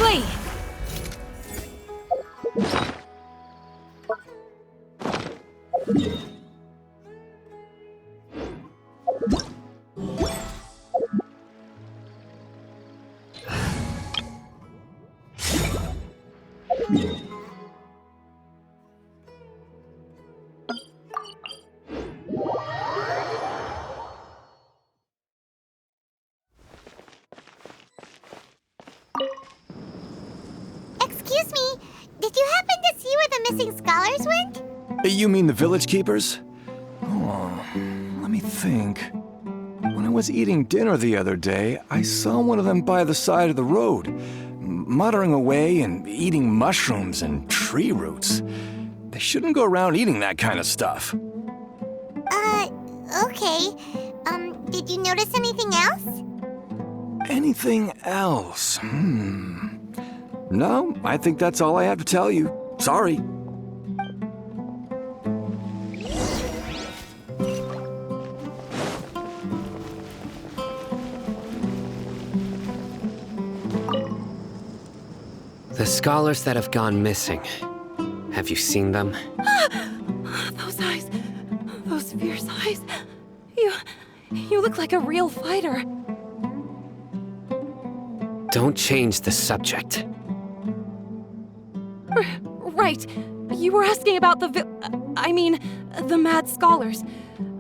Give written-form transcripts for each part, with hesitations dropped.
quickly! Excuse me, did you happen to see where the missing scholars went? You mean the village keepers? Oh, let me think. When I was eating dinner the other day, I saw one of them by the side of the road, muttering away and eating mushrooms and tree roots. They shouldn't go around eating that kind of stuff. Okay. Did you notice anything else? Anything else? No, I think that's all I have to tell you. Sorry. The scholars that have gone missing. Have you seen them? Those eyes. Those fierce eyes. You look like a real fighter. Don't change the subject. Right. You were asking about the the mad scholars.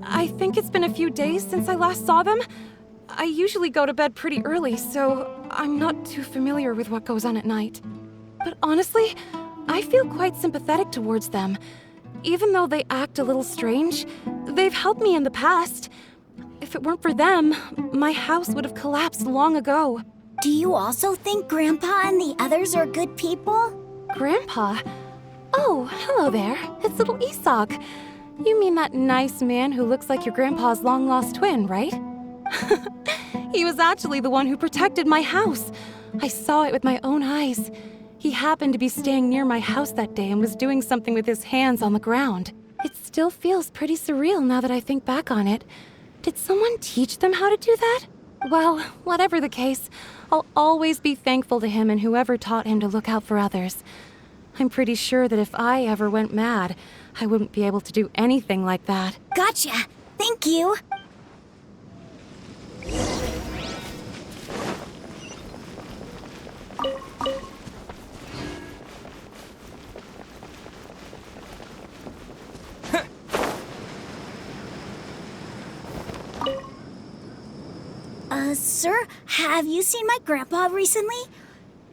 I think it's been a few days since I last saw them. I usually go to bed pretty early, so I'm not too familiar with what goes on at night. But honestly, I feel quite sympathetic towards them. Even though they act a little strange, they've helped me in the past. If it weren't for them, my house would have collapsed long ago. Do you also think Grandpa and the others are good people? Grandpa? Oh, hello there. It's little Isak. You mean that nice man who looks like your grandpa's long-lost twin, right? He was actually the one who protected my house. I saw it with my own eyes. He happened to be staying near my house that day and was doing something with his hands on the ground. It still feels pretty surreal now that I think back on it. Did someone teach them how to do that? Well, whatever the case, I'll always be thankful to him and whoever taught him to look out for others. I'm pretty sure that if I ever went mad, I wouldn't be able to do anything like that. Gotcha. Thank you. Sir, have you seen my grandpa recently?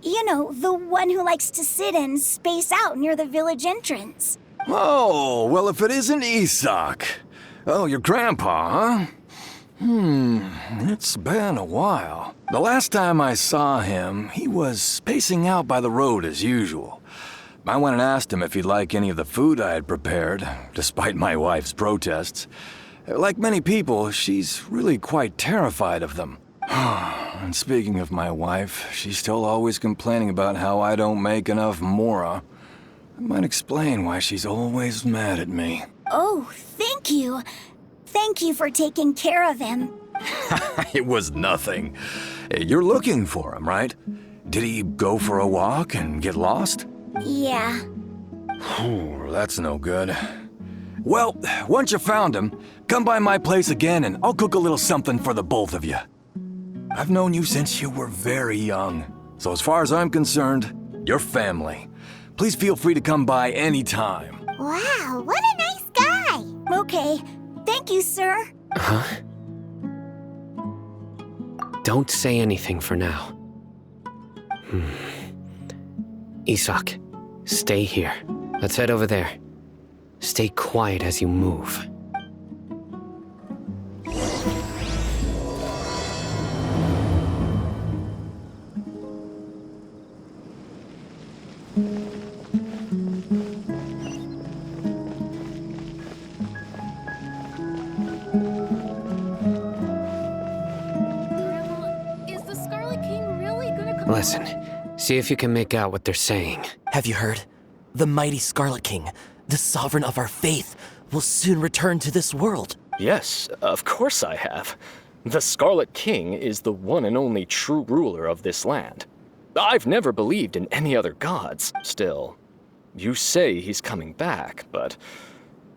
You know, the one who likes to sit and space out near the village entrance. Oh, well, if it isn't Isak. Oh, your grandpa, huh? It's been a while. The last time I saw him, he was spacing out by the road as usual. I went and asked him if he'd like any of the food I had prepared, despite my wife's protests. Like many people, she's really quite terrified of them. And speaking of my wife, she's still always complaining about how I don't make enough mora. That might explain why she's always mad at me. Oh, thank you. Thank you for taking care of him. It was nothing. You're looking for him, right? Did he go for a walk and get lost? Yeah. That's no good. Well, once you found him, come by my place again and I'll cook a little something for the both of you. I've known you since you were very young, so as far as I'm concerned, you're family. Please feel free to come by anytime. Wow, what a nice guy. Okay, thank you, sir. Huh? Don't say anything for now. Isak, stay here. Let's head over there. Stay quiet as you move. Is the Scarlet King really gonna come? Listen, see if you can make out what they're saying. Have you heard? The mighty Scarlet King, the sovereign of our faith, will soon return to this world. Yes, of course I have. The Scarlet King is the one and only true ruler of this land. I've never believed in any other gods. Still, you say he's coming back, but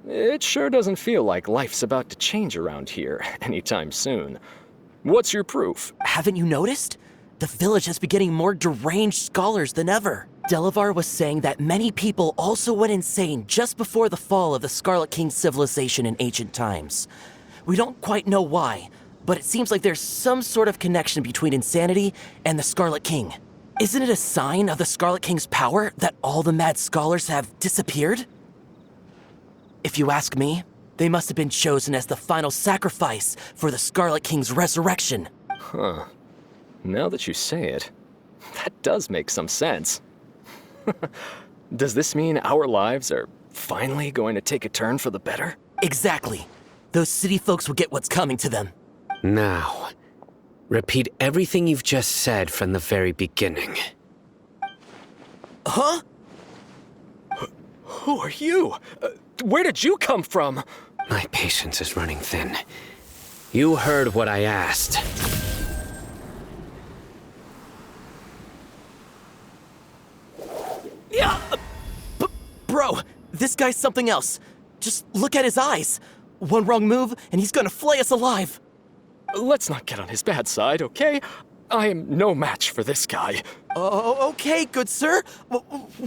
it sure doesn't feel like life's about to change around here anytime soon. What's your proof? Haven't you noticed? The village has been getting more deranged scholars than ever. Delavar was saying that many people also went insane just before the fall of the Scarlet King civilization in ancient times. We don't quite know why, but it seems like there's some sort of connection between insanity and the Scarlet King. Isn't it a sign of the Scarlet King's power that all the mad scholars have disappeared? If you ask me, they must have been chosen as the final sacrifice for the Scarlet King's resurrection. Huh. Now that you say it, that does make some sense. Does this mean our lives are finally going to take a turn for the better? Exactly. Those city folks will get what's coming to them. Now, repeat everything you've just said from the very beginning. Huh? Who are you? Where did you come from? My patience is running thin. You heard what I asked. Yeah! Bro, this guy's something else. Just look at his eyes. One wrong move, and he's gonna flay us alive. Let's not get on his bad side, okay? I am no match for this guy. Oh, okay, good sir.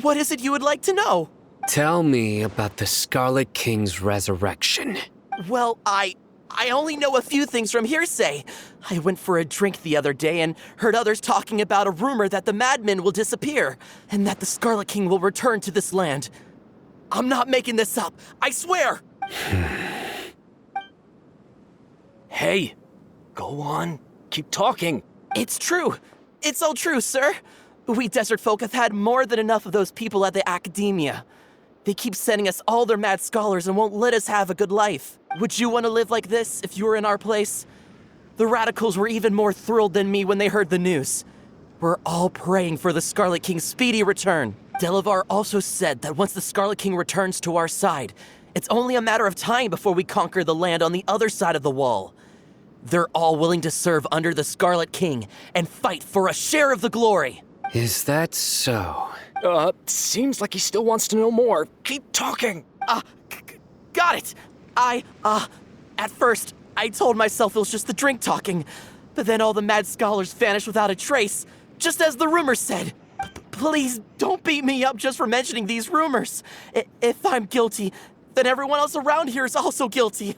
What is it you would like to know? Tell me about the Scarlet King's resurrection. Well, I only know a few things from hearsay. I went for a drink the other day and heard others talking about a rumor that the madmen will disappear and that the Scarlet King will return to this land. I'm not making this up, I swear! Hey, go on. Keep talking. It's true. It's all true, sir. We desert folk have had more than enough of those people at the academia. They keep sending us all their mad scholars and won't let us have a good life. Would you want to live like this if you were in our place? The radicals were even more thrilled than me when they heard the news. We're all praying for the Scarlet King's speedy return. Delavar also said that once the Scarlet King returns to our side, it's only a matter of time before we conquer the land on the other side of the wall. They're all willing to serve under the Scarlet King and fight for a share of the glory. Is that so? Seems like he still wants to know more. Keep talking. Got it. At first, I told myself it was just the drink talking, but then all the mad scholars vanished without a trace, just as the rumors said. Please don't beat me up just for mentioning these rumors. If I'm guilty, then everyone else around here is also guilty.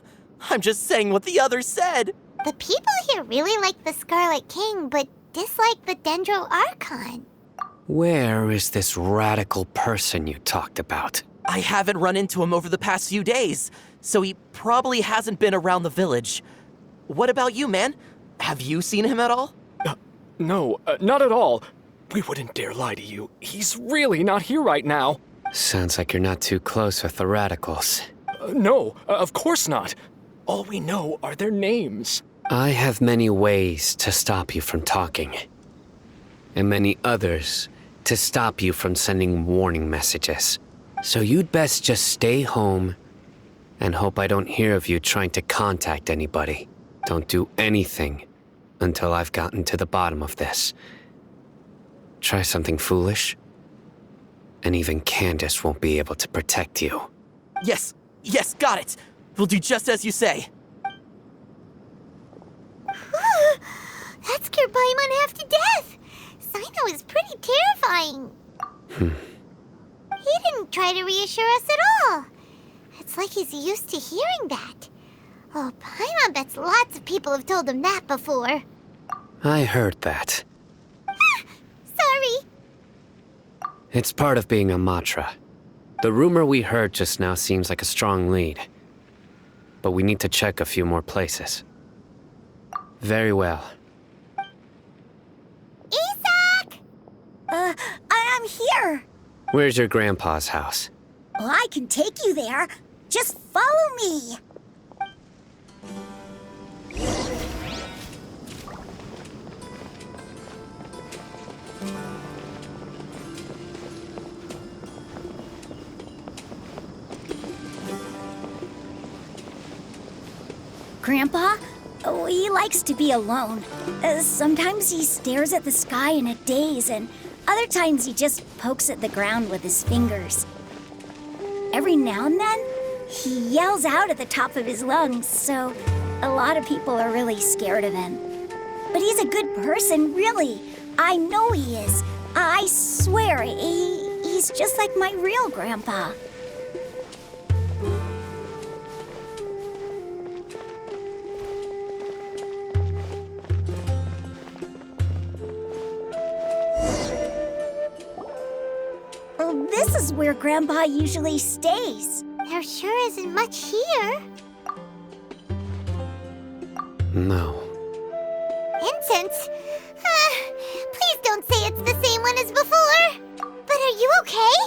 I'm just saying what the others said. The people here really like the Scarlet King, but dislike the Dendro Archon. Where is this radical person you talked about? I haven't run into him over the past few days, so he probably hasn't been around the village. What about you, man? Have you seen him at all? No, not at all. We wouldn't dare lie to you. He's really not here right now. Sounds like you're not too close with the radicals. No, of course not. All we know are their names. I have many ways to stop you from talking, and many others to stop you from sending warning messages. So you'd best just stay home and hope I don't hear of you trying to contact anybody. Don't do anything until I've gotten to the bottom of this. Try something foolish, and even Candace won't be able to protect you. Yes, got it. We'll do just as you say. That scared Paimon half to death. Sino is pretty terrifying. He didn't try to reassure us at all. It's like he's used to hearing that. Oh, Paimon bets lots of people have told him that before. I heard that. Sorry. It's part of being a Matra. The rumor we heard just now seems like a strong lead. But we need to check a few more places. Very well. Isak! I'm here. Where's your grandpa's house? Well, I can take you there. Just follow me. Grandpa, Oh, he likes to be alone. Sometimes he stares at the sky in a daze, and other times he just pokes at the ground with his fingers. Every now and then, he yells out at the top of his lungs, so a lot of people are really scared of him. But he's a good person, really. I know he is. I swear, he's just like my real grandpa. Well, this is where Grandpa usually stays. There sure isn't much here. No. Incense? Please don't say it's the same one as before. But are you okay?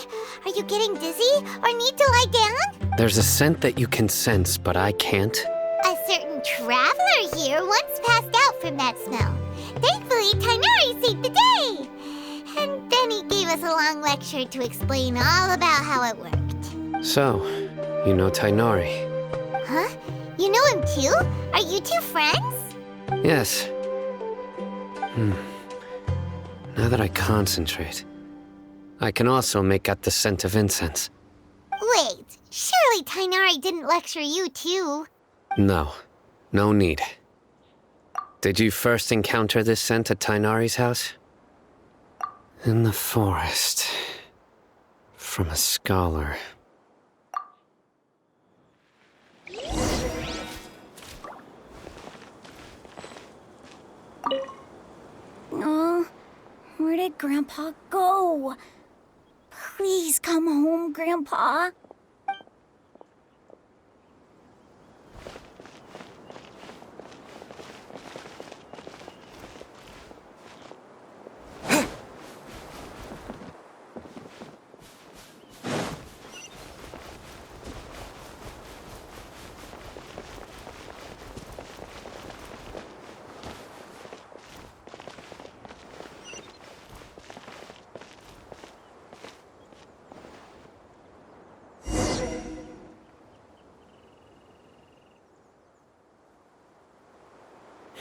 Are you getting dizzy or need to lie down? There's a scent that you can sense, but I can't. A certain traveler here once passed out from that smell. Thankfully, Tighnari saved the day. And then he gave us a long lecture to explain all about how it worked. So, you know Tighnari? Huh? You know him too? Are you two friends? Yes. Now that I concentrate, I can also make out the scent of incense. Wait, surely Tighnari didn't lecture you too. No, no need. Did you first encounter this scent at Tighnari's house? In the forest. From a scholar. Oh, where did Grandpa go? Please come home, Grandpa.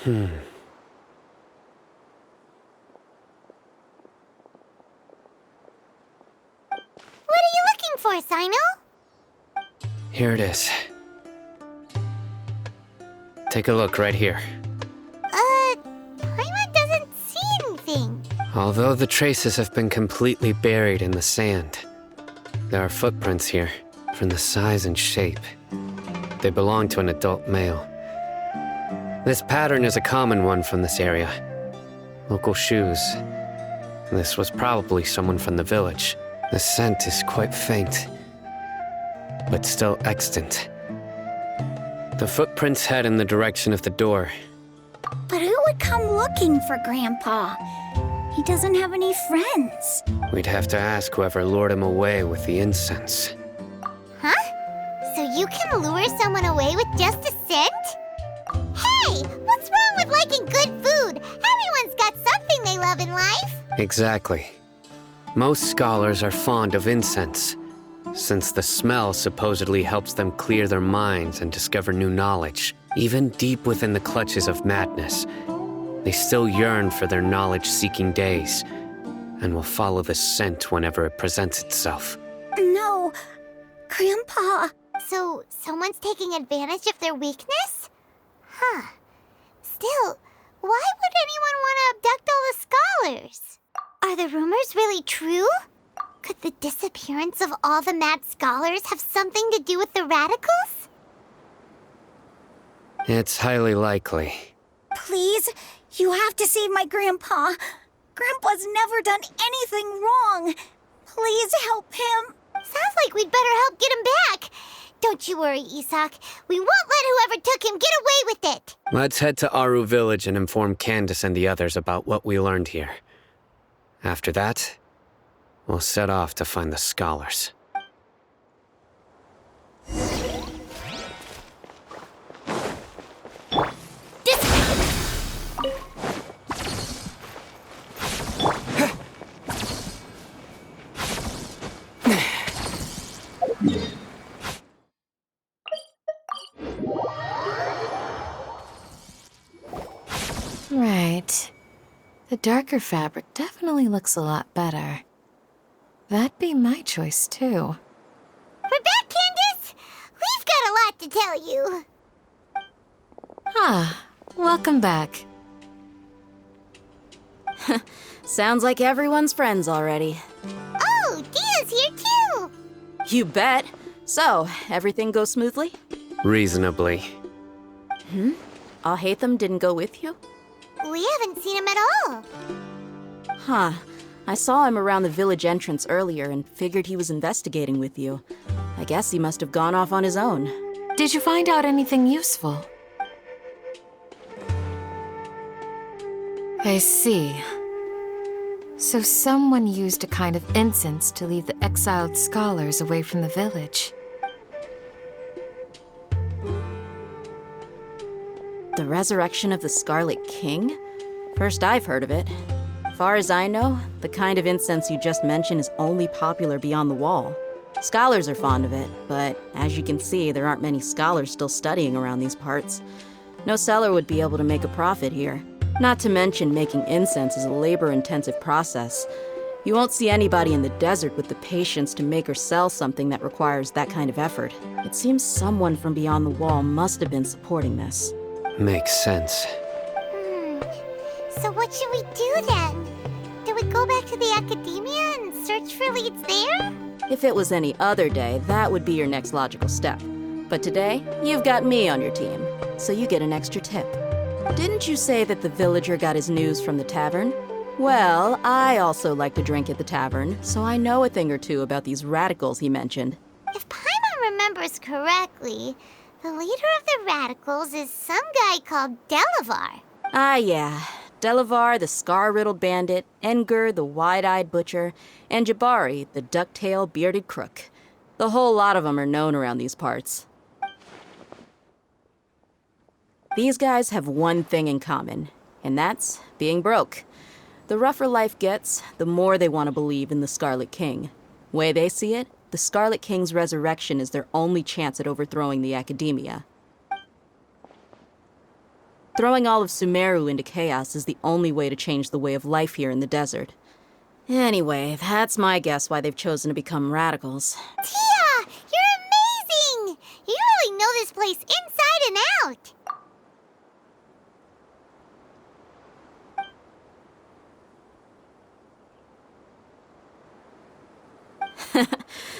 What are you looking for, Sino? Here it is. Take a look right here. Paimon doesn't see anything. Although the traces have been completely buried in the sand, there are footprints here, from the size and shape. They belong to an adult male. This pattern is a common one from this area. Local shoes. This was probably someone from the village. The scent is quite faint, but still extant. The footprints head in the direction of the door. But who would come looking for Grandpa? He doesn't have any friends. We'd have to ask whoever lured him away with the incense. Huh? So you can lure someone away with just a scent? Hey, what's wrong with liking good food? Everyone's got something they love in life. Exactly. Most scholars are fond of incense, since the smell supposedly helps them clear their minds and discover new knowledge. Even deep within the clutches of madness, they still yearn for their knowledge-seeking days, and will follow the scent whenever it presents itself. No, Grandpa. So someone's taking advantage of their weakness? Huh. Still, why would anyone want to abduct all the scholars? Are the rumors really true? Could the disappearance of all the mad scholars have something to do with the radicals? It's highly likely. Please, you have to save my Grandpa. Grandpa's never done anything wrong. Please help him. Sounds like we'd better help get him back. Don't you worry, Isak. We won't let whoever took him get away with it. Let's head to Aru Village and inform Candace and the others about what we learned here. After that, we'll set off to find the scholars. darker fabric definitely looks a lot better. That'd be my choice, too. We're back, Candace! We've got a lot to tell you. Ah, welcome back. Sounds like everyone's friends already. Oh, Dia's here too! You bet. So, everything goes smoothly? Reasonably. Alhaitham didn't go with you? We haven't seen him at all. Huh. I saw him around the village entrance earlier and figured he was investigating with you. I guess he must have gone off on his own. Did you find out anything useful? I see. So someone used a kind of incense to lead the exiled scholars away from the village. The resurrection of the Scarlet King? First I've heard of it. Far as I know, the kind of incense you just mentioned is only popular beyond the wall. Scholars are fond of it, but as you can see, there aren't many scholars still studying around these parts. No seller would be able to make a profit here. Not to mention, making incense is a labor-intensive process. You won't see anybody in the desert with the patience to make or sell something that requires that kind of effort. It seems someone from beyond the wall must have been supporting this. Makes sense. So what should we do then? Do we go back to the academia and search for leads there? If it was any other day, that would be your next logical step. But today, you've got me on your team, so you get an extra tip. Didn't you say that the villager got his news from the tavern? Well, I also like to drink at the tavern, so I know a thing or two about these radicals he mentioned. If Paimon remembers correctly, the leader of the radicals is some guy called Delavar. Ah, yeah. Delavar, the scar-riddled bandit, Engur, the wide-eyed butcher, and Jabari, the duck-tailed bearded crook. The whole lot of them are known around these parts. These guys have one thing in common, and that's being broke. The rougher life gets, the more they want to believe in the Scarlet King. Way they see it, the Scarlet King's resurrection is their only chance at overthrowing the Academia. Throwing all of Sumeru into chaos is the only way to change the way of life here in the desert. Anyway, that's my guess why they've chosen to become radicals. Tia! You're amazing! You really know this place inside and out!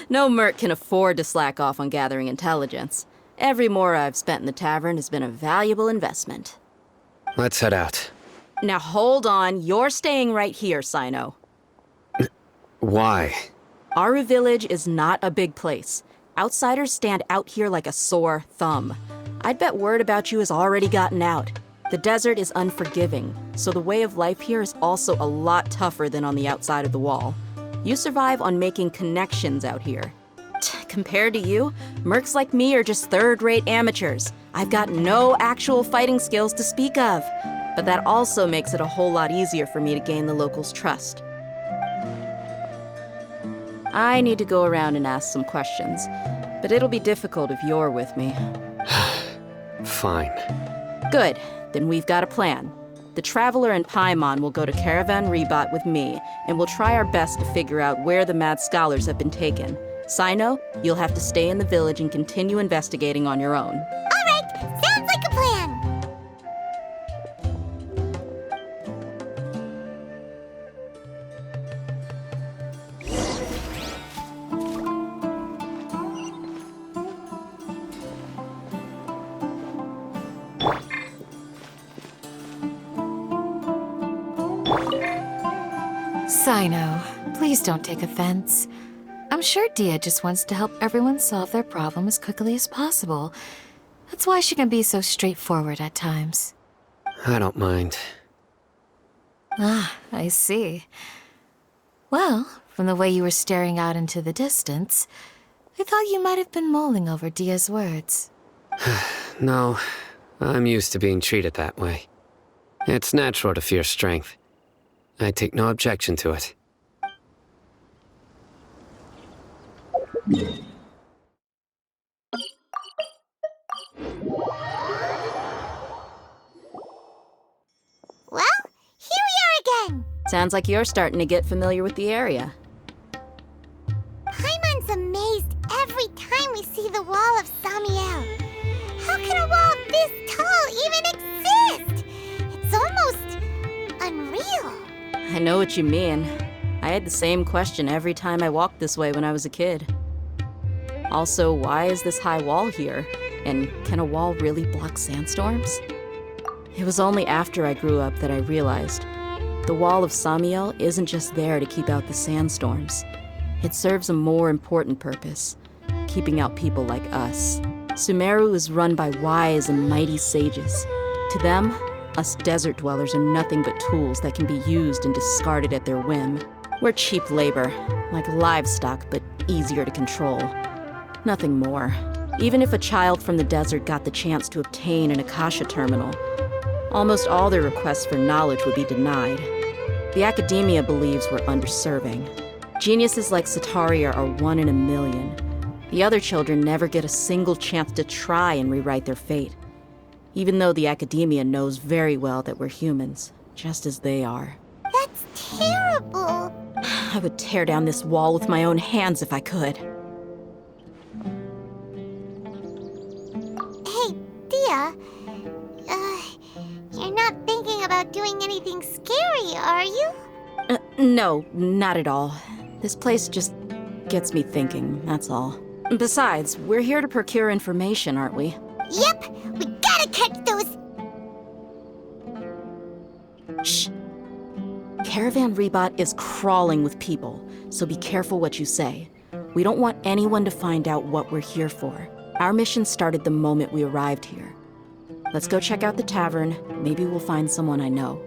No merc can afford to slack off on gathering intelligence. Every mora I've spent in the tavern has been a valuable investment. Let's head out. Now hold on, you're staying right here, Sino. Why? Aru Village is not a big place. Outsiders stand out here like a sore thumb. I'd bet word about you has already gotten out. The desert is unforgiving, so the way of life here is also a lot tougher than on the outside of the wall. You survive on making connections out here. Compared to you, mercs like me are just third-rate amateurs. I've got no actual fighting skills to speak of. But that also makes it a whole lot easier for me to gain the locals' trust. I need to go around and ask some questions, but it'll be difficult if you're with me. Fine. Good, then we've got a plan. The Traveler and Paimon will go to Caravan Rebat with me, and we'll try our best to figure out where the mad scholars have been taken. Sino, you'll have to stay in the village and continue investigating on your own. All right, sounds like a plan! Sino, please don't take offense. I'm sure Dia just wants to help everyone solve their problem as quickly as possible. That's why she can be so straightforward at times. I don't mind. Ah, I see. Well, from the way you were staring out into the distance, I thought you might have been mulling over Dia's words. No, I'm used to being treated that way. It's natural to fear strength. I take no objection to it. Well, here we are again! Sounds like you're starting to get familiar with the area. Paimon's amazed every time we see the wall of Samiel. How can a wall this tall even exist? It's almost unreal. I know what you mean. I had the same question every time I walked this way when I was a kid. Also, why is this high wall here? And can a wall really block sandstorms? It was only after I grew up that I realized the wall of Samiel isn't just there to keep out the sandstorms. It serves a more important purpose, keeping out people like us. Sumeru is run by wise and mighty sages. To them, us desert dwellers are nothing but tools that can be used and discarded at their whim. We're cheap labor, like livestock, but easier to control. Nothing more. Even if a child from the desert got the chance to obtain an Akasha terminal, almost all their requests for knowledge would be denied. The academia believes we're underserving. Geniuses like Sataria are 1 in a million. The other children never get a single chance to try and rewrite their fate, even though the academia knows very well that we're humans, just as they are. That's terrible. I would tear down this wall with my own hands if I could. Hey, Dia. You're not thinking about doing anything scary, are you? No, not at all. This place just gets me thinking, that's all. Besides, we're here to procure information, aren't we? Yep, we gotta catch those. Shh. Caravan Rebot is crawling with people, so be careful what you say. We don't want anyone to find out what we're here for. Our mission started the moment we arrived here. Let's go check out the tavern. Maybe we'll find someone I know.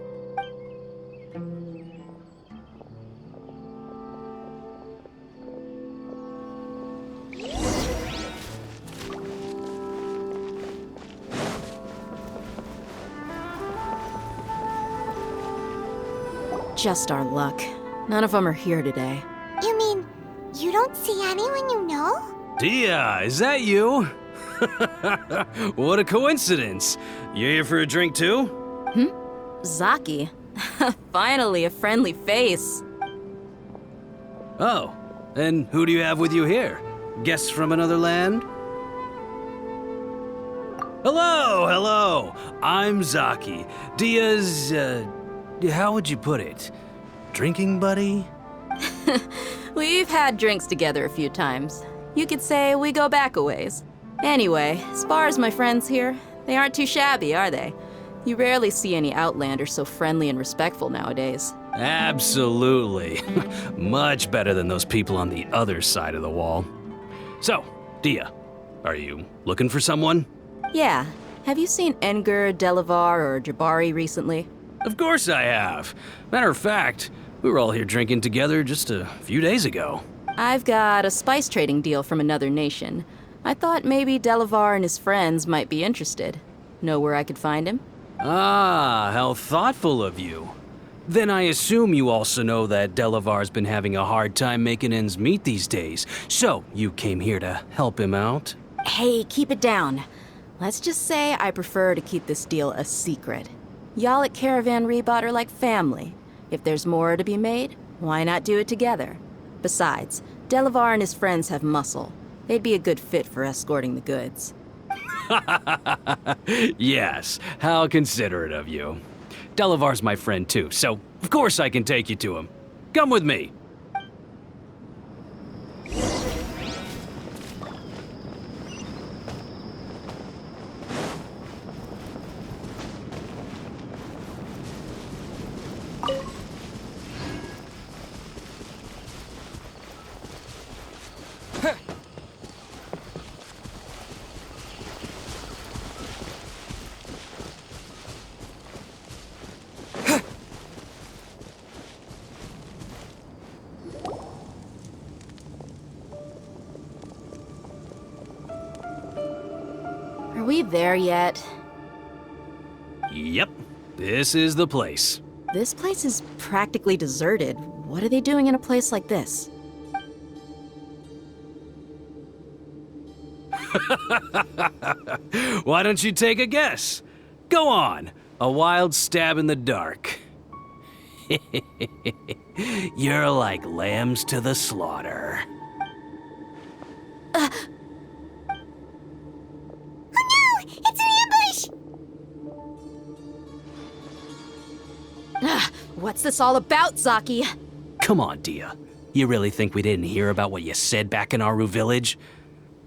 Just our luck. None of them are here today. You mean you don't see anyone you know? Dia, is that you? What a coincidence. You here for a drink too? Zaki. Finally, a friendly face. Oh, and who do you have with you here? Guests from another land? Hello. I'm Zaki. Dia's, how would you put it? Drinking buddy? We've had drinks together a few times. You could say we go back a ways. Anyway, as far as my friends here, they aren't too shabby, are they? You rarely see any Outlanders so friendly and respectful nowadays. Absolutely. Much better than those people on the other side of the wall. So, Dia, are you looking for someone? Yeah. Have you seen Engur, Delavar, or Jabari recently? Of course I have. Matter of fact, we were all here drinking together just a few days ago. I've got a spice trading deal from another nation. I thought maybe Delavar and his friends might be interested. Know where I could find him? Ah, how thoughtful of you. Then I assume you also know that Delavar's been having a hard time making ends meet these days, so you came here to help him out? Hey, keep it down. Let's just say I prefer to keep this deal a secret. Y'all at Caravan Rebot are like family. If there's more to be made, why not do it together? Besides, Delavar and his friends have muscle. They'd be a good fit for escorting the goods. Yes, how considerate of you. Delavar's my friend too, so of course I can take you to him. Come with me. Are we there yet? Yep, this is the place. This place is practically deserted. What are they doing in a place like this? Why don't you take a guess? Go on, a wild stab in the dark. You're like lambs to the slaughter. Oh no! It's an ambush! What's this all about, Zaki? Come on, Dia. You really think we didn't hear about what you said back in Aru Village?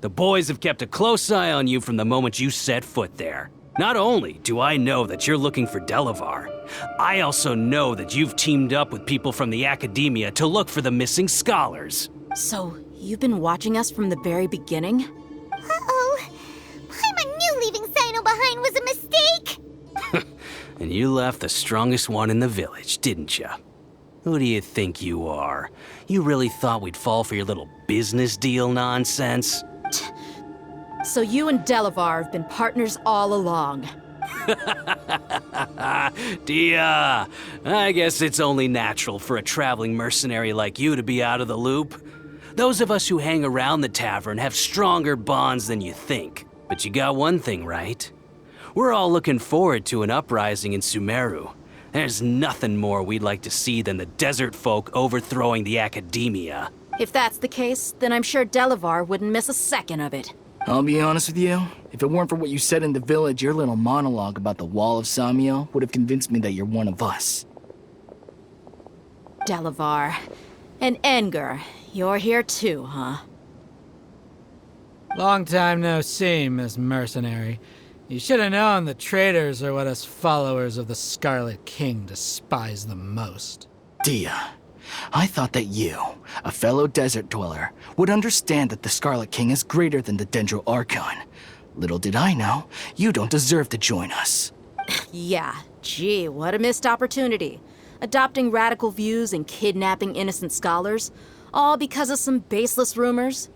The boys have kept a close eye on you from the moment you set foot there. Not only do I know that you're looking for Delavar, I also know that you've teamed up with people from the Academia to look for the missing scholars. So, you've been watching us from the very beginning? Uh-oh. Paimon knew leaving Sino behind was a mistake! And you left the strongest one in the village, didn't you? Who do you think you are? You really thought we'd fall for your little business deal nonsense? So you and Delavar have been partners all along. Dia, I guess it's only natural for a traveling mercenary like you to be out of the loop. Those of us who hang around the tavern have stronger bonds than you think. But you got one thing right. We're all looking forward to an uprising in Sumeru. There's nothing more we'd like to see than the desert folk overthrowing the Academia. If that's the case, then I'm sure Delavar wouldn't miss a second of it. I'll be honest with you. If it weren't for what you said in the village, your little monologue about the Wall of Samiel would have convinced me that you're one of us. Delavar. And Engar, you're here too, huh? Long time no see, Miss Mercenary. You should have known the traitors are what us followers of the Scarlet King despise the most. Dia, I thought that you, a fellow desert dweller, would understand that the Scarlet King is greater than the Dendro Archon. Little did I know, you don't deserve to join us. Yeah, gee, what a missed opportunity. Adopting radical views and kidnapping innocent scholars, all because of some baseless rumors.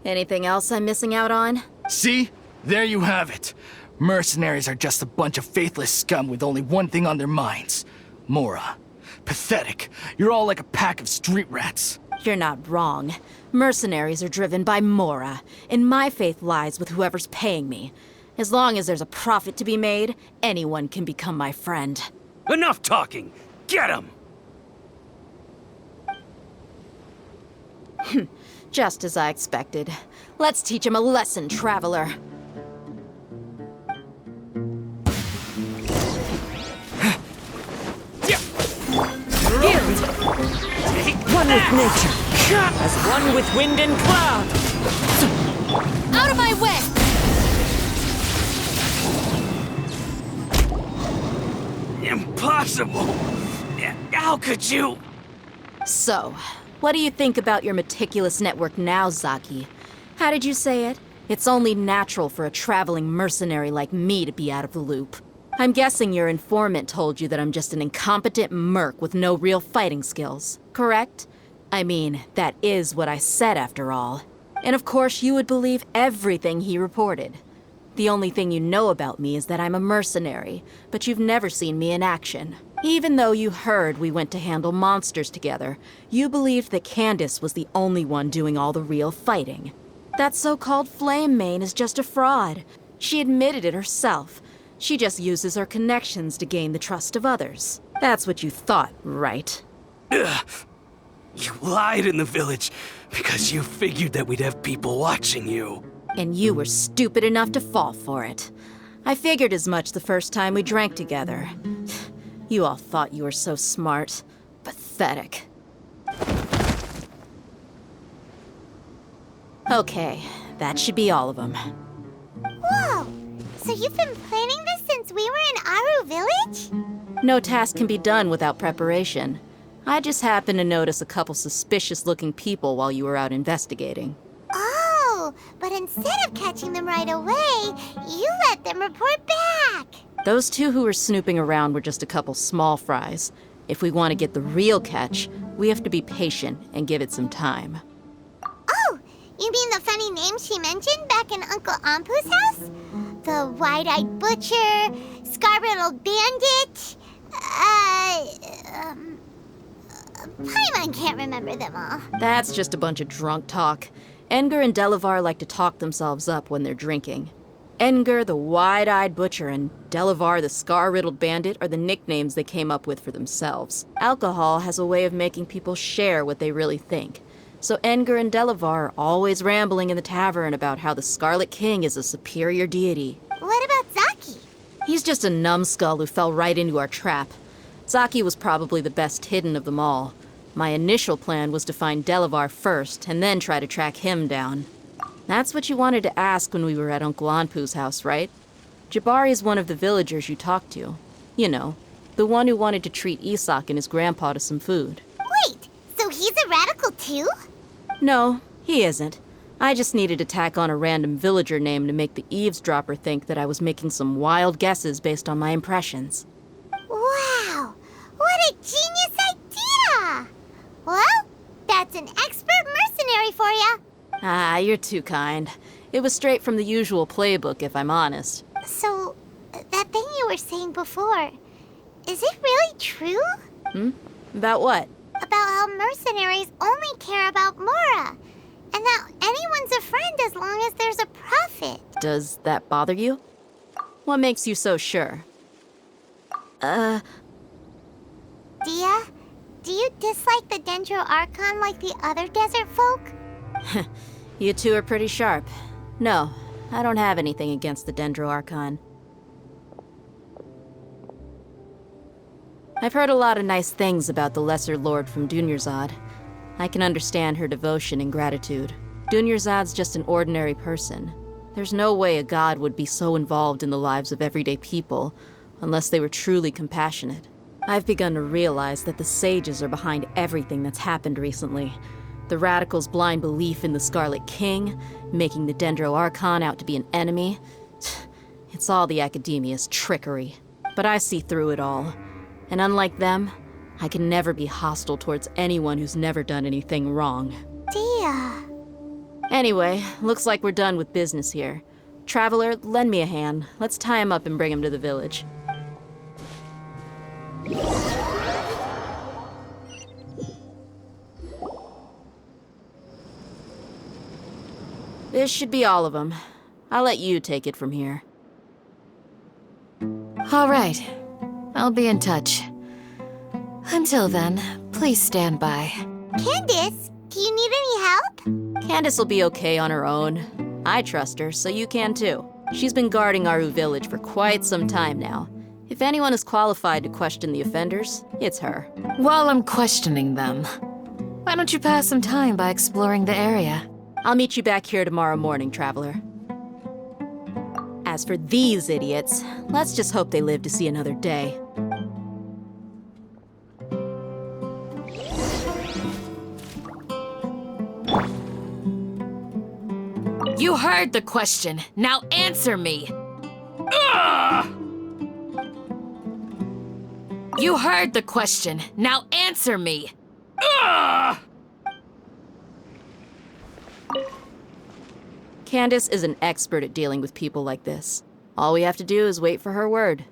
Anything else I'm missing out on? See? There you have it. Mercenaries are just a bunch of faithless scum with only one thing on their minds. Mora. Pathetic. You're all like a pack of street rats. You're not wrong. Mercenaries are driven by Mora, and my faith lies with whoever's paying me. As long as there's a profit to be made, anyone can become my friend. Enough talking! Get him! Just as I expected. Let's teach him a lesson, traveler. One with nature, as one with wind and cloud. Out of my way! Impossible! How could you? So, what do you think about your meticulous network now, Zaki? How did you say it? It's only natural for a traveling mercenary like me to be out of the loop. I'm guessing your informant told you that I'm just an incompetent merc with no real fighting skills, correct? I mean, that is what I said after all. And of course you would believe everything he reported. The only thing you know about me is that I'm a mercenary, but you've never seen me in action. Even though you heard we went to handle monsters together, you believed that Candace was the only one doing all the real fighting. That so-called Flame Mane is just a fraud. She admitted it herself. She just uses her connections to gain the trust of others. That's what you thought, right? Ugh. You lied in the village because you figured that we'd have people watching you. And you were stupid enough to fall for it. I figured as much the first time we drank together. You all thought you were so smart. Pathetic. Okay, that should be all of them. Whoa! So you've been planning this since we were in Aru Village? No task can be done without preparation. I just happened to notice a couple suspicious-looking people while you were out investigating. Oh, but instead of catching them right away, you let them report back. Those two who were snooping around were just a couple small fries. If we want to get the real catch, we have to be patient and give it some time. Oh, you mean the funny name she mentioned back in Uncle Ampu's house? The wide-eyed butcher, scar-riddled bandit, Paimon can't remember them all. That's just a bunch of drunk talk. Engar and Delavar like to talk themselves up when they're drinking. Edgar the Wide-Eyed Butcher and Delavar the Scar-Riddled Bandit are the nicknames they came up with for themselves. Alcohol has a way of making people share what they really think. So Edgar and Delavar are always rambling in the tavern about how the Scarlet King is a superior deity. What about Zaki? He's just a numbskull who fell right into our trap. Zaki was probably the best hidden of them all. My initial plan was to find Delavar first, and then try to track him down. That's what you wanted to ask when we were at Uncle Anpu's house, right? Jabari is one of the villagers you talked to. You know, the one who wanted to treat Isak and his grandpa to some food. Wait, so he's a radical too? No, he isn't. I just needed to tack on a random villager name to make the eavesdropper think that I was making some wild guesses based on my impressions. Wow, what a genius idea! Well, that's an expert mercenary for you. Ah, you're too kind. It was straight from the usual playbook, if I'm honest. So, that thing you were saying before, is it really true? About what? About how mercenaries only care about Mora, and that anyone's a friend as long as there's a profit. Does that bother you? What makes you so sure? Dia, do you dislike the Dendro Archon like the other desert folk? You two are pretty sharp. No, I don't have anything against the Dendro Archon. I've heard a lot of nice things about the Lesser Lord from Dunyarzad. I can understand her devotion and gratitude. Dunyarzad's just an ordinary person. There's no way a god would be so involved in the lives of everyday people unless they were truly compassionate. I've begun to realize that the sages are behind everything that's happened recently. The Radicals' blind belief in the Scarlet King, making the Dendro Archon out to be an enemy. It's all the Academia's trickery. But I see through it all. And unlike them, I can never be hostile towards anyone who's never done anything wrong. Dia. Anyway, looks like we're done with business here. Traveler, lend me a hand. Let's tie him up and bring him to the village. This should be all of them. I'll let you take it from here. All right. I'll be in touch. Until then, please stand by. Candace, do you need any help? Candace will be okay on her own. I trust her, so you can too. She's been guarding Aru Village for quite some time now. If anyone is qualified to question the offenders, it's her. While I'm questioning them, why don't you pass some time by exploring the area? I'll meet you back here tomorrow morning, Traveler. As for these idiots, let's just hope they live to see another day. You heard the question. Now answer me. You heard the question. Now answer me. Candace is an expert at dealing with people like this. All we have to do is wait for her word.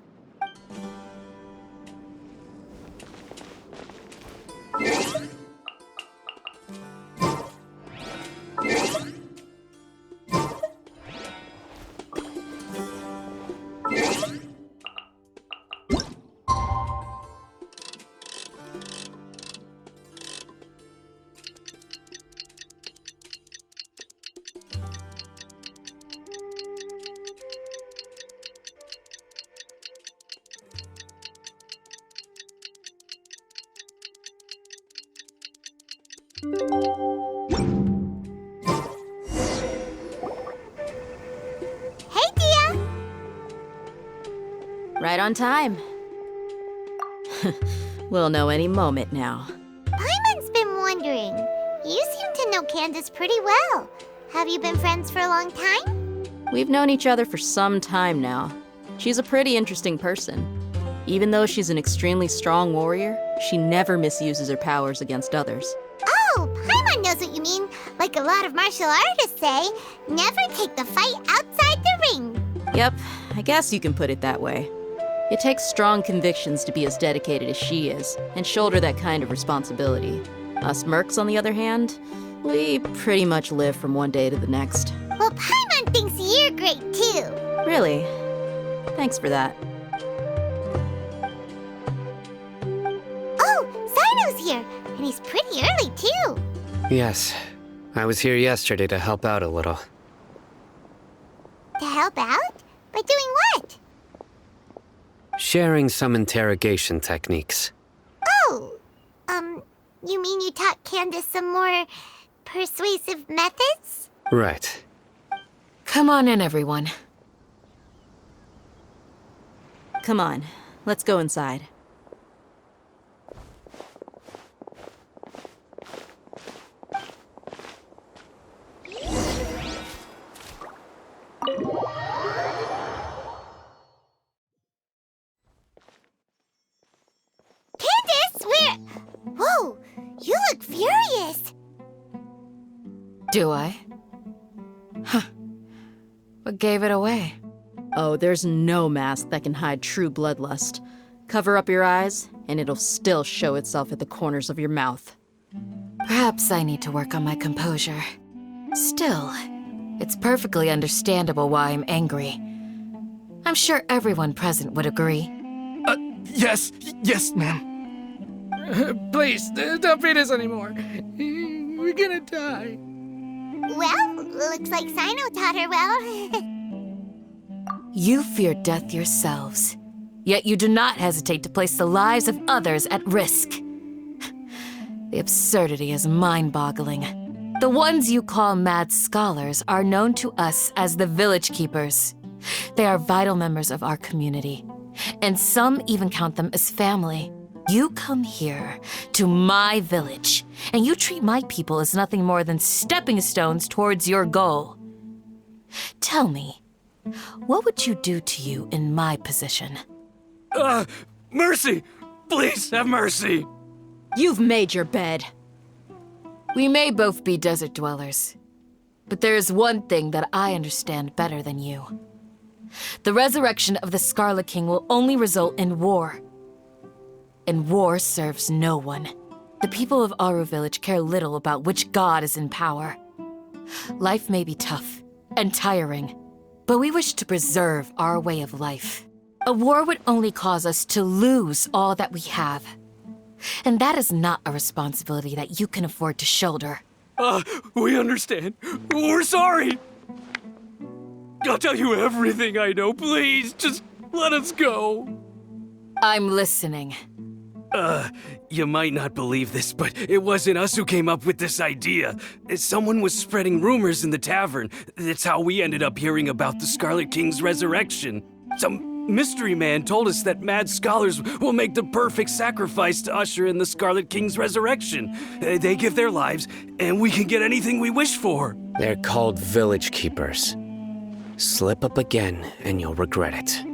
Hey, Dia! Right on time. We'll know any moment now. Paimon's been wondering. You seem to know Candace pretty well. Have you been friends for a long time? We've known each other for some time now. She's a pretty interesting person. Even though she's an extremely strong warrior, she never misuses her powers against others. Oh, Paimon knows what you mean. Like a lot of martial artists say, never take the fight outside the ring. Yep, I guess you can put it that way. It takes strong convictions to be as dedicated as she is, and shoulder that kind of responsibility. Us mercs, on the other hand, we pretty much live from one day to the next. Well, Paimon thinks you're great too. Really? Thanks for that. Oh, Cyno's here, and he's pretty early too. Yes, I was here yesterday to help out a little. To help out? By doing what? Sharing some interrogation techniques. Oh, you mean you taught Candace some more persuasive methods? Right. Come on in, everyone. Come on, let's go inside. Candace, Whoa, you look furious. Do I? Huh. What gave it away? Oh, there's no mask that can hide true bloodlust. Cover up your eyes, and it'll still show itself at the corners of your mouth. Perhaps I need to work on my composure. Still, it's perfectly understandable why I'm angry. I'm sure everyone present would agree. Yes, ma'am. Please, don't beat us anymore. We're gonna die. Well, looks like Cyno taught her well. You fear death yourselves, yet you do not hesitate to place the lives of others at risk. The absurdity is mind-boggling. The ones you call mad scholars are known to us as the Village Keepers. They are vital members of our community, and some even count them as family. You come here, to my village, and you treat my people as nothing more than stepping stones towards your goal. Tell me, what would you do to you in my position? Mercy! Please have mercy! You've made your bed. We may both be desert dwellers, but there is one thing that I understand better than you. The resurrection of the Scarlet King will only result in war. And war serves no one. The people of Aru Village care little about which god is in power. Life may be tough and tiring, but we wish to preserve our way of life. A war would only cause us to lose all that we have. And that is not a responsibility that you can afford to shoulder. We understand. We're sorry! I'll tell you everything I know, please. Just let us go. I'm listening. You might not believe this, but it wasn't us who came up with this idea. Someone was spreading rumors in the tavern. That's how we ended up hearing about the Scarlet King's resurrection. Some mystery man told us that mad scholars will make the perfect sacrifice to usher in the Scarlet King's resurrection. They give their lives, and we can get anything we wish for. They're called Village Keepers. Slip up again, and you'll regret it.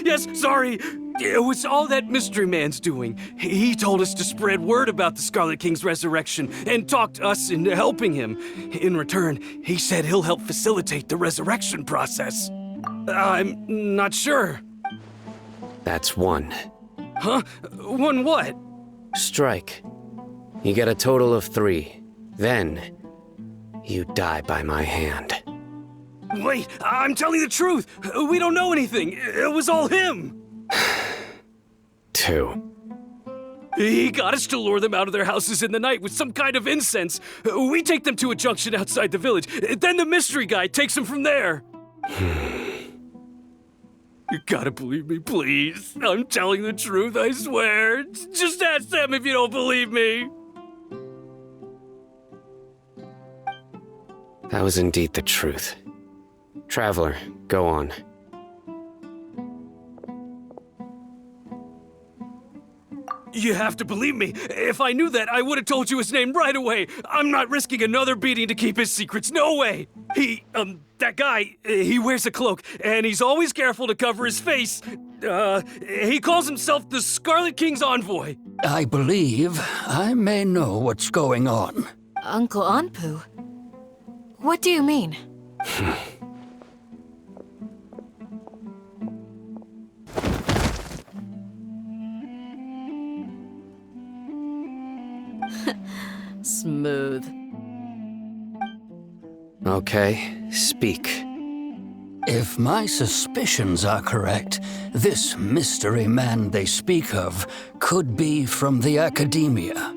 Yes, sorry. It was all that mystery man's doing. He told us to spread word about the Scarlet King's resurrection and talked us into helping him. In return, he said he'll help facilitate the resurrection process. I'm not sure. That's one. Huh? One what? Strike. You get a total of 3. Then, you die by my hand. Wait, I'm telling the truth. We don't know anything. It was all him. 2. He got us to lure them out of their houses in the night with some kind of incense. We take them to a junction outside the village. Then the mystery guy takes them from there. You gotta believe me, please. I'm telling the truth, I swear. Just ask them if you don't believe me. That was indeed the truth. Traveler, go on. You have to believe me. If I knew that, I would have told you his name right away. I'm not risking another beating to keep his secrets. No way. That guy, he wears a cloak, and he's always careful to cover his face. He calls himself the Scarlet King's envoy. I believe I may know what's going on. Uncle Anpu? What do you mean? Smooth. Okay, speak. If my suspicions are correct, this mystery man they speak of could be from the Academia.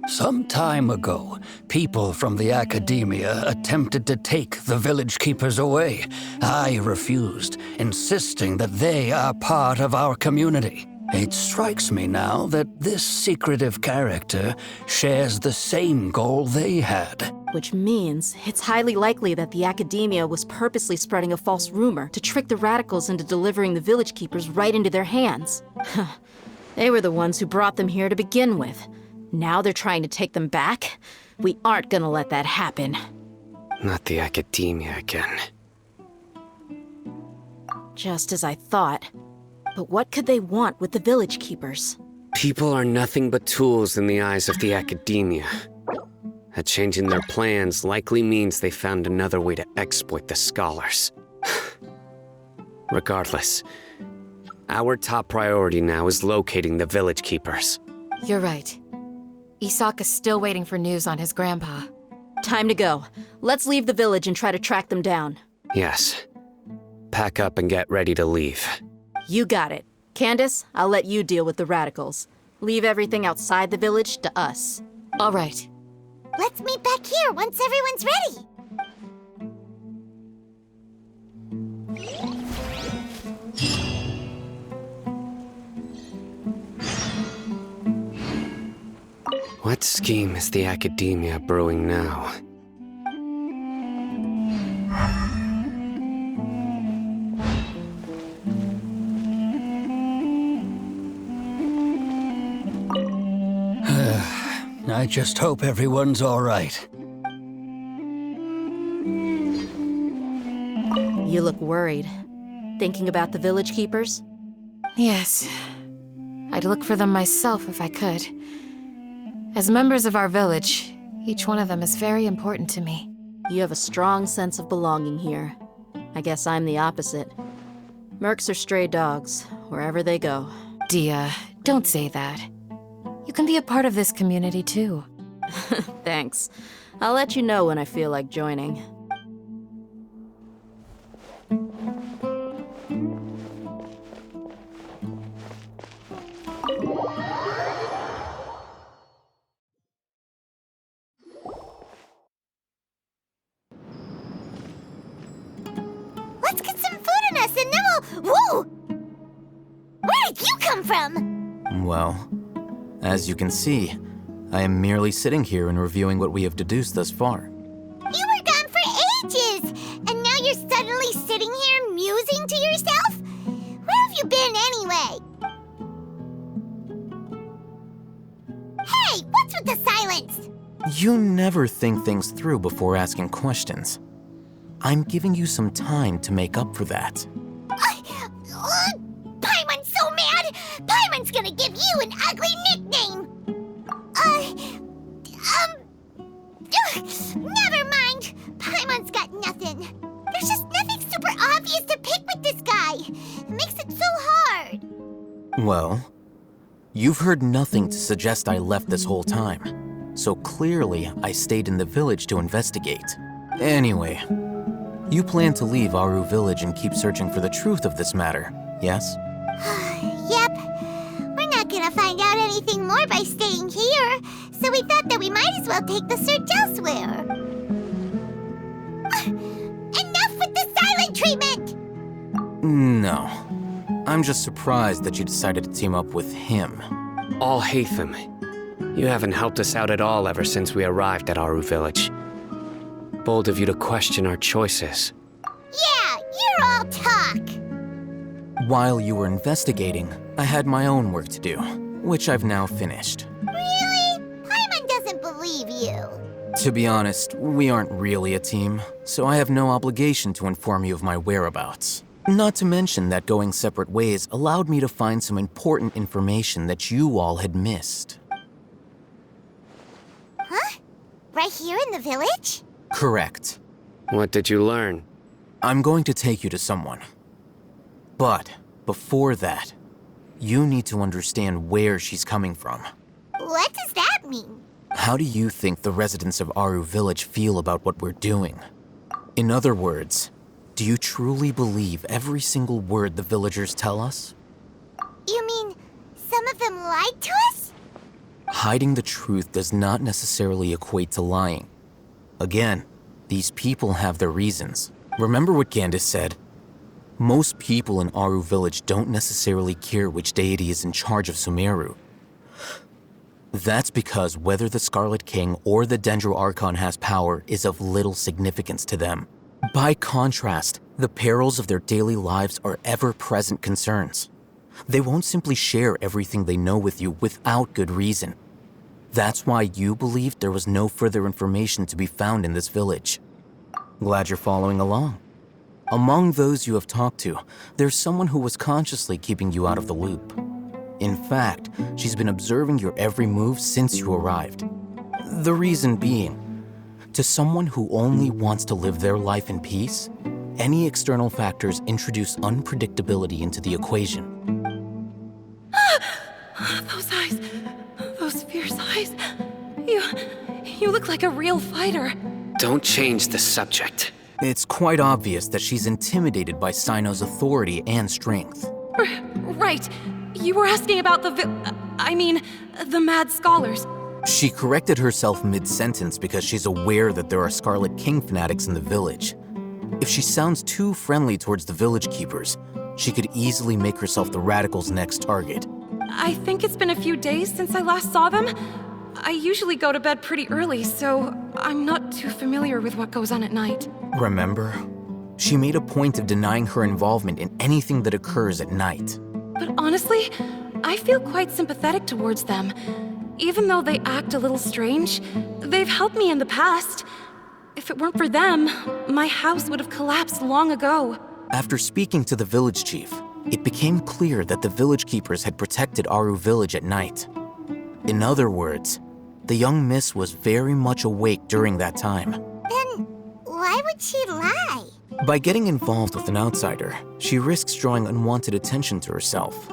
Some time ago, people from the Academia attempted to take the village keepers away. I refused, insisting that they are part of our community. It strikes me now that this secretive character shares the same goal they had. Which means it's highly likely that the Academia was purposely spreading a false rumor to trick the radicals into delivering the village keepers right into their hands. They were the ones who brought them here to begin with. Now they're trying to take them back? We aren't gonna let that happen. Not the Academia again. Just as I thought. But what could they want with the village keepers? People are nothing but tools in the eyes of the Academia. A change in their plans likely means they found another way to exploit the scholars. Regardless, our top priority now is locating the village keepers. You're right. Isak is still waiting for news on his grandpa. Time to go. Let's leave the village and try to track them down. Yes. Pack up and get ready to leave. You got it. Candace, I'll let you deal with the radicals. Leave everything outside the village to us. All right. Let's meet back here once everyone's ready. What scheme is the Academia brewing now? I just hope everyone's all right. You look worried. Thinking about the village keepers? Yes. I'd look for them myself if I could. As members of our village, each one of them is very important to me. You have a strong sense of belonging here. I guess I'm the opposite. Mercs are stray dogs, wherever they go. Dia, don't say that. You can be a part of this community too. Thanks. I'll let you know when I feel like joining. Let's get some food in us and then we'll... Whoa! Where did you come from? Well, as you can see, I am merely sitting here and reviewing what we have deduced thus far. You were gone for ages, and now you're suddenly sitting here musing to yourself? Where have you been anyway? Hey, what's with the silence? You never think things through before asking questions. I'm giving you some time to make up for that. Paimon's so mad! Paimon's gonna give you an ugly nickname! Never mind! Paimon's got nothing. There's just nothing super obvious to pick with this guy. It makes it so hard. Well, you've heard nothing to suggest I left this whole time. So clearly, I stayed in the village to investigate. Anyway, you plan to leave Aru Village and keep searching for the truth of this matter, yes? Yep. We're not gonna find out anything more by staying here, so we thought that we might as well take the search elsewhere. Enough with the silent treatment! No. I'm just surprised that you decided to team up with him. Alhaitham, you haven't helped us out at all ever since we arrived at Aru Village. Bold of you to question our choices. Yeah, you're all talk! While you were investigating, I had my own work to do, which I've now finished. Really? Paimon doesn't believe you. To be honest, we aren't really a team, so I have no obligation to inform you of my whereabouts. Not to mention that going separate ways allowed me to find some important information that you all had missed. Huh? Right here in the village? Correct. What did you learn? I'm going to take you to someone. But before that, you need to understand where she's coming from. What does that mean? How do you think the residents of Aru Village feel about what we're doing? In other words, Do you truly believe every single word the villagers tell us? You mean some of them lied to us? Hiding the truth does not necessarily equate to lying. Again, these people have their reasons. Remember what Gandis said? Most people in Aru village don't necessarily care which deity is in charge of Sumeru. That's because whether the Scarlet King or the Dendro Archon has power is of little significance to them. By contrast, the perils of their daily lives are ever-present concerns. They won't simply share everything they know with you without good reason. That's why you believed there was no further information to be found in this village. Glad you're following along. Among those you have talked to, there's someone who was consciously keeping you out of the loop. In fact, she's been observing your every move since you arrived. The reason being, to someone who only wants to live their life in peace, any external factors introduce unpredictability into the equation. Those eyes. Those fierce eyes. You look like a real fighter. Don't change the subject. It's quite obvious that she's intimidated by Sino's authority and strength. Right. You were asking about the Mad Scholars. She corrected herself mid-sentence because she's aware that there are Scarlet King fanatics in the village. If she sounds too friendly towards the village keepers, she could easily make herself the radicals' next target. I think it's been a few days since I last saw them. I usually go to bed pretty early, so I'm not too familiar with what goes on at night. Remember? She made a point of denying her involvement in anything that occurs at night. But honestly, I feel quite sympathetic towards them. Even though they act a little strange, they've helped me in the past. If it weren't for them, my house would have collapsed long ago. After speaking to the village chief, it became clear that the village keepers had protected Aru village at night. In other words, the young miss was very much awake during that time. Then why would she lie? By getting involved with an outsider, she risks drawing unwanted attention to herself.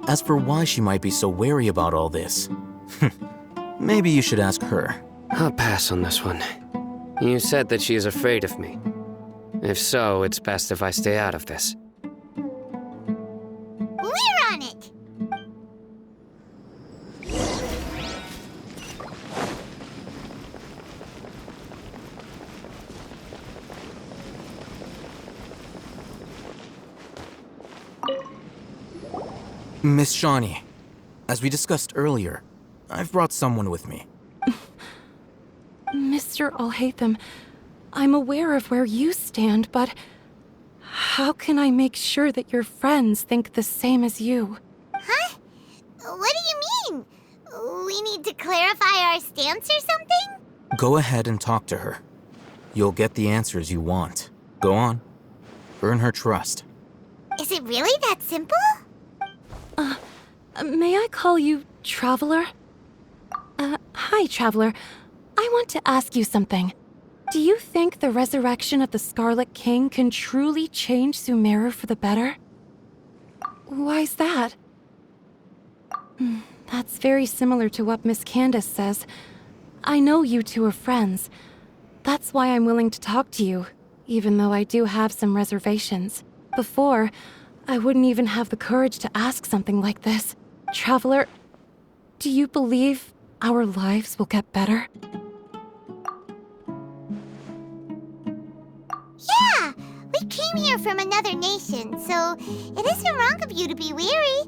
As for why she might be so wary about all this, maybe you should ask her. I'll pass on this one. You said that she is afraid of me. If so, it's best if I stay out of this. We're on it! Miss Shawnee, as we discussed earlier, I've brought someone with me. Mr. Alhaitham, I'm aware of where you stand, but how can I make sure that your friends think the same as you? Huh? What do you mean? We need to clarify our stance or something? Go ahead and talk to her. You'll get the answers you want. Go on. Earn her trust. Is it really that simple? May I call you Traveler? Hi, Traveler. I want to ask you something. Do you think the resurrection of the Scarlet King can truly change Sumeru for the better? Why's that? That's very similar to what Miss Candace says. I know you two are friends. That's why I'm willing to talk to you, even though I do have some reservations. Before, I wouldn't even have the courage to ask something like this. Traveler, do you believe our lives will get better? Yeah! We came here from another nation, so it isn't wrong of you to be weary.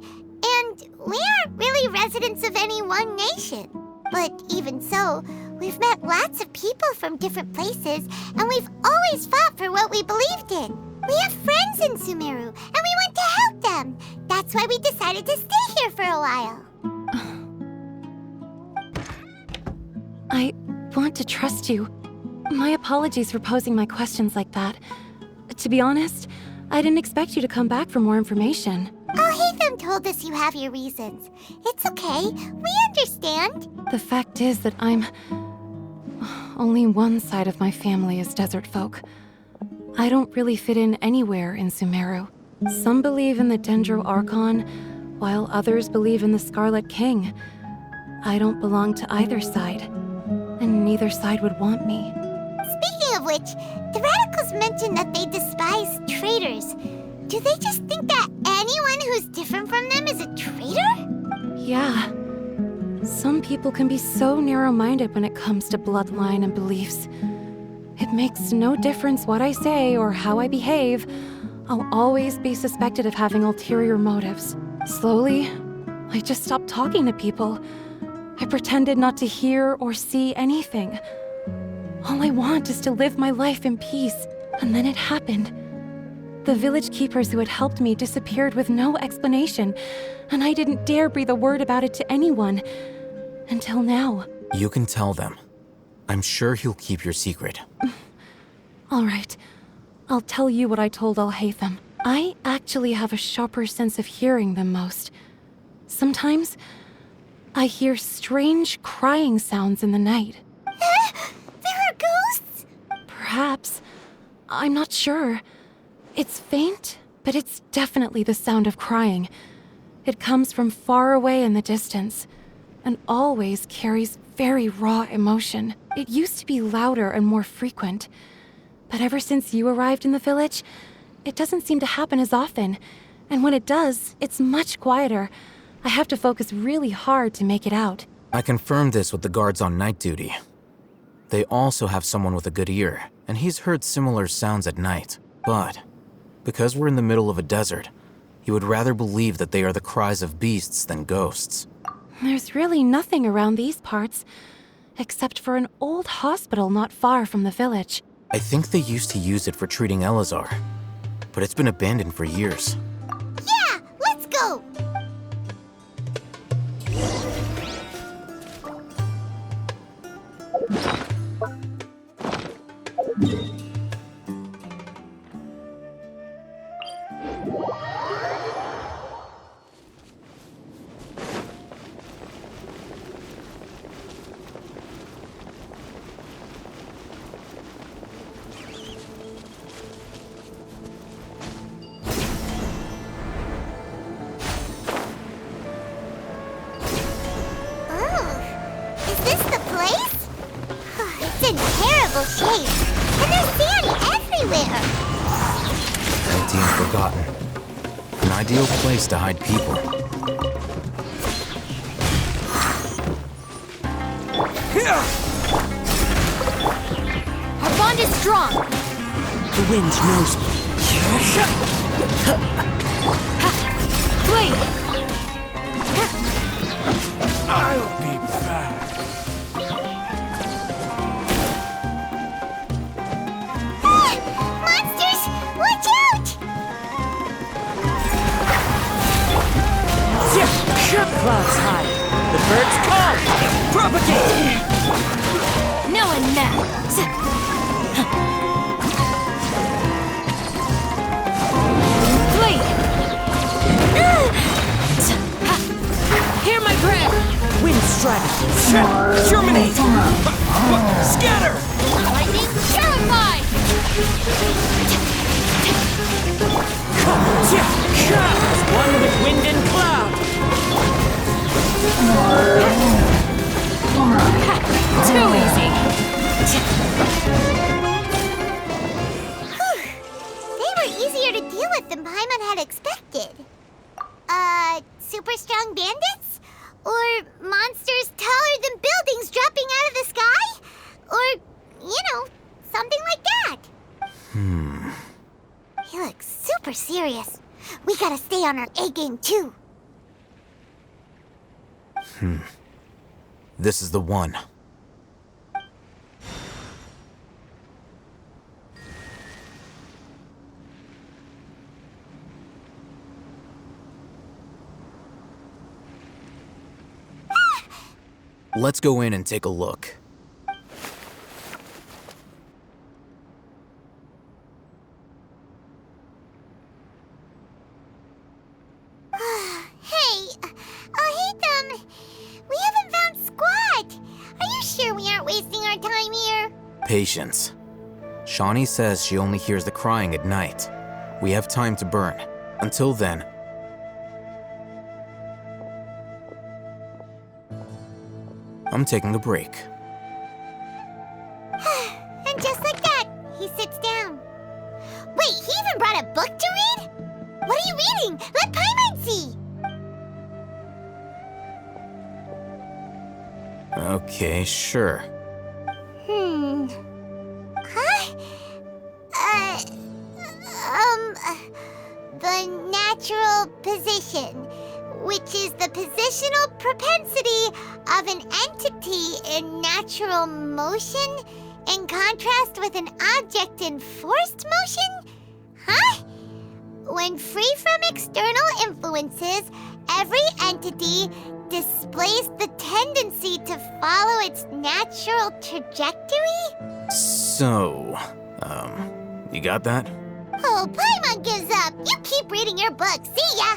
And we aren't really residents of any one nation. But even so, we've met lots of people from different places, and we've always fought for what we believed in. We have friends in Sumeru, and we want to help them. That's why we decided to stay here for a while. I want to trust you. My apologies for posing my questions like that. To be honest, I didn't expect you to come back for more information. Alhaitham told us you have your reasons. It's okay. We understand. The fact is that only one side of my family is desert folk. I don't really fit in anywhere in Sumeru. Some believe in the Dendro Archon, while others believe in the Scarlet King. I don't belong to either side, and neither side would want me. Speaking of village, the radicals mentioned that they despise traitors. Do they just think that anyone who's different from them is a traitor? Yeah. Some people can be so narrow-minded when it comes to bloodline and beliefs. It makes no difference what I say or how I behave. I'll always be suspected of having ulterior motives. Slowly, I just stopped talking to people. I pretended not to hear or see anything. All I want is to live my life in peace. And then it happened. The village keepers who had helped me disappeared with no explanation, and I didn't dare breathe a word about it to anyone. Until now. You can tell them. I'm sure he'll keep your secret. All right. I'll tell you what I told Alhaitham. I actually have a sharper sense of hearing than most. Sometimes, I hear strange crying sounds in the night. There are ghosts? Perhaps. I'm not sure. It's faint, but it's definitely the sound of crying. It comes from far away in the distance, and always carries very raw emotion. It used to be louder and more frequent, but ever since you arrived in the village, it doesn't seem to happen as often, and when it does, it's much quieter. I have to focus really hard to make it out. I confirmed this with the guards on night duty. They also have someone with a good ear, and he's heard similar sounds at night. But, because we're in the middle of a desert, he would rather believe that they are the cries of beasts than ghosts. There's really nothing around these parts, except for an old hospital not far from the village. I think they used to use it for treating Elazar, but it's been abandoned for years. Yeah, let's go! Shape. And there's sand everywhere! Empty and forgotten. An ideal place to hide people. Our bond is strong! The wind knows me. Wait! I'll be back. Clouds high. The birds call. Propagate. No one now. Flee. Hear my prayer. Wind strike. Germinate. Scatter. Lightning terrified. As one with wind and cloud. Too easy. They were easier to deal with than Paimon had expected. Super strong bandits? Or monsters taller than buildings dropping out of the sky? Or, something like that. He looks super serious. We gotta stay on our A-game too. This is the one. Let's go in and take a look. Patience. Shawnee says she only hears the crying at night. We have time to burn. Until then... I'm taking a break. And just like that, he sits down. Wait, he even brought a book to read? What are you reading? Let Paimon see! Okay, sure. The natural position, which is the positional propensity of an entity in natural motion in contrast with an object in forced motion? Huh? When free from external influences, every entity displays the tendency to follow its natural trajectory? So, you got that? Oh, Paimon gives up. You keep reading your book. See ya!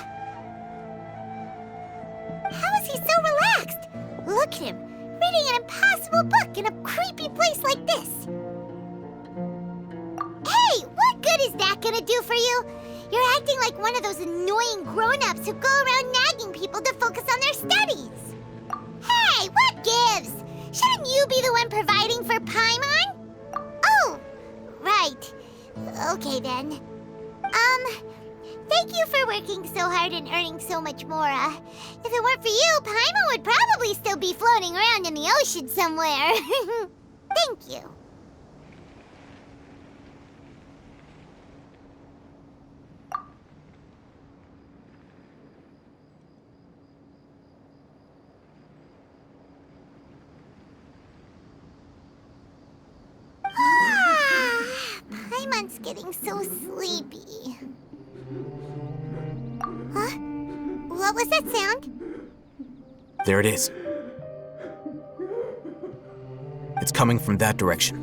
How is he so relaxed? Look at him, reading an impossible book in a creepy place like this. Hey, what good is that gonna do for you? You're acting like one of those annoying grown-ups who go around nagging people to focus on their studies. Hey, what gives? Shouldn't you be the one providing for Paimon? Oh, right. Okay then. Thank you for working so hard and earning so much more. If it weren't for you, Paimon would probably still be floating around in the ocean somewhere. Thank you. Paimon's getting so sleepy. Huh? What was that sound? There it is. It's coming from that direction.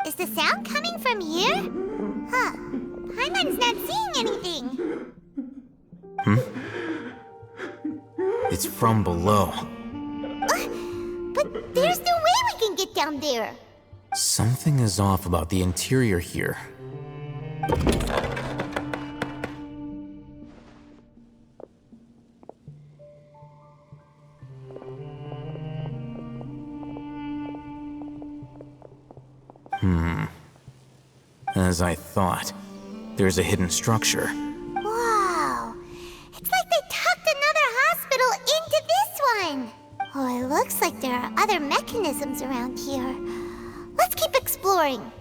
Is the sound coming from here? Huh. Paimon's not seeing anything. It's from below. But there's no way we can get down there. Something is off about the interior here. As I thought, there's a hidden structure. Wow. It's like they tucked another hospital into this one. Oh, it looks like there are other mechanisms around here. Let's keep exploring.